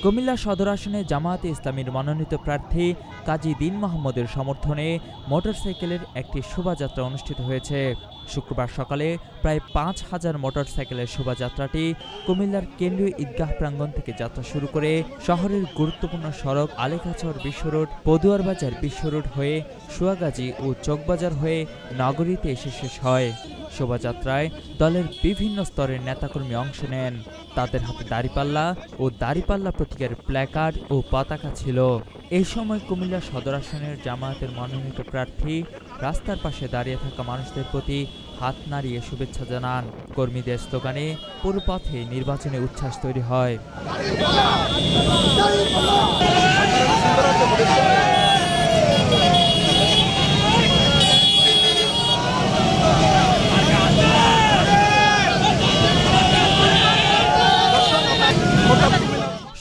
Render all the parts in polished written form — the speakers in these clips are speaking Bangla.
কুমিল্লা সদর আসনে জামায়াতে ইসলামীর মনোনীত প্রার্থী কাজী দীন মাহমুদের সমর্থনে মোটরসাইকেলের একটি শোভাযাত্রা অনুষ্ঠিত হয়েছে। শুক্রবার সকালে প্রায় ৫,০০০ মোটরসাইকেলের শোভাযাত্রাটি কুমিল্লার কেন্দ্রীয় ঈদগাহ প্রাঙ্গণ থেকে যাত্রা শুরু করে শহরের গুরুত্বপূর্ণ সড়ক আলেখাচর বিশ্ব রোড, পদুয়ার বাজার বিশ্ব রোড হয়ে সোয়াগাজী ও চকবাজার হয়ে নগরীতে এসে শেষ হয়। শোভাযাত্রায় দলের বিভিন্ন স্তরের নেতাকর্মী অংশ নেন। তাদের হাতে দাড়িপাল্লা ও দাড়িপাল্লা প্রতীকের প্ল্যাকার্ড ও পতাকা ছিল। এই সময় কুমিল্লা সদর আসনের জামায়াতের মনোনীত প্রার্থী রাস্তার পাশে দাঁড়িয়ে থাকা মানুষদের প্রতি হাত নাড়িয়ে শুভেচ্ছা জানান। কর্মীদের স্লোগানে পুরো পথে নির্বাচনে উচ্ছ্বাস তৈরি হয়।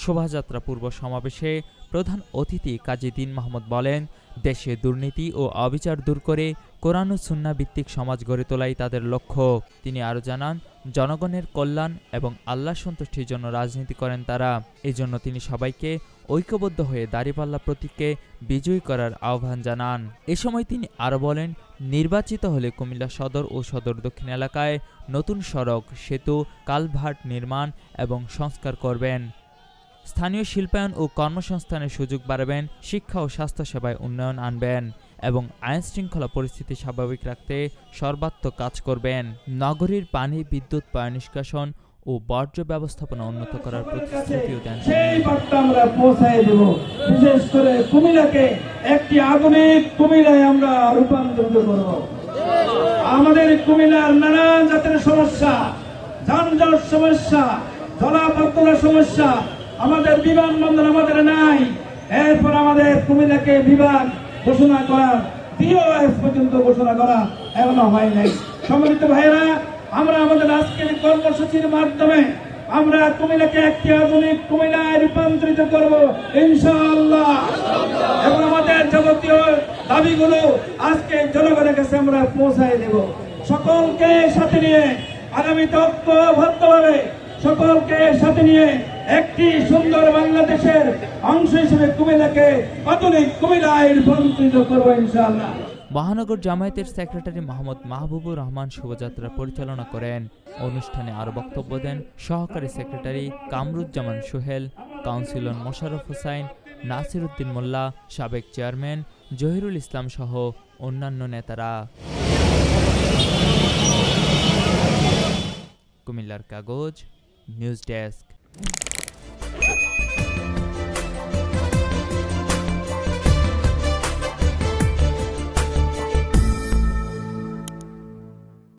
শোভাযাত্রা পূর্ব সমাবেশে প্রধান অতিথি কাজী দীন মাহমুদ বলেন, দেশে দুর্নীতি ও অবিচার দূর করে কোরআন ও সুন্নাহ ভিত্তিক সমাজ গড়ে তোলাই তাদের লক্ষ্য। তিনি আরও জানান, জনগণের কল্যাণ এবং আল্লাহ সন্তুষ্টির জন্য রাজনীতি করেন তারা। এই জন্য তিনি সবাইকে ঐক্যবদ্ধ হয়ে দাড়িপাল্লা প্রতীককে বিজয়ী করার আহ্বান জানান। এ সময় তিনি আরও বলেন, নির্বাচিত হলে কুমিল্লা সদর ও সদর দক্ষিণ এলাকায় নতুন সড়ক, সেতু, কালভার্ট নির্মাণ এবং সংস্কার করবেন। স্থানীয় শিল্পায়ন ও কর্মসংস্থানের সুযোগ বাড়াবেন, শিক্ষা ও স্বাস্থ্যসেবায় উন্নয়ন আনবেন এবং আইনশৃঙ্খলা পরিস্থিতি স্বাভাবিক রাখতে সর্বাত্মক কাজ করবেন। নগরীর পানি, বিদ্যুৎ, পানি নিষ্কাশন ও বর্জ্য ব্যবস্থাপনা উন্নত করার প্রতিশ্রুতিও দেন। সেই বার্তা আমরা পৌঁছায় দেব। বিশেষ করে কুমিল্লাকে একটি আধুনিক কুমিল্লায় আমরা রূপান্তরিত করব। আমাদের কুমিল্লার নানান জাতের সমস্যা, যানজট সমস্যা, জলাবদ্ধতার সমস্যা, আমাদের বিমানবন্দর আমাদের নাই। এরপর আমাদের কুমিল্লাকে বিভাগ ঘোষণা করা, DOS পর্যন্ত ঘোষণা করা এখনো হয় নাই। সম্মানিত ভাইরা, আমরা আমাদের আজকের কর্মসূচির মাধ্যমে আমরা কুমিল্লাকে একটি আধুনিক কুমিল্লায় রূপান্তরিত করব ইনশাআল্লাহ। এবং আমাদের যাবতীয় দাবিগুলো আজকে জনগণের কাছে আমরা পৌঁছায় দেব। সকলকে সাথে নিয়ে আগামীতে ঐক্যবদ্ধভাবে সকলকে সাথে নিয়ে একটি সুন্দর বাংলাদেশের অংশ হিসেবে কুমিল্লাকে আধুনিক কুমিল্লায় রূপান্তরিত করব ইনশাআল্লাহ। মহানগর জামায়াতের সেক্রেটারি মোহাম্মদ মাহবুবুর রহমান শোভাযাত্রা পরিচালনা করেন। অনুষ্ঠানে আরো বক্তব্য দেন সহকারী সেক্রেটারি কামরুজ্জামান সোহেল, কাউন্সিলর মোশাররফ হোসাইন, নাসির উদ্দিন মোল্লা, সাবেক চেয়ারম্যান জহিরুল ইসলাম সহ অন্যান্য নেতারা। কুমিল্লার কাগজ, নিউজ ডেস্ক।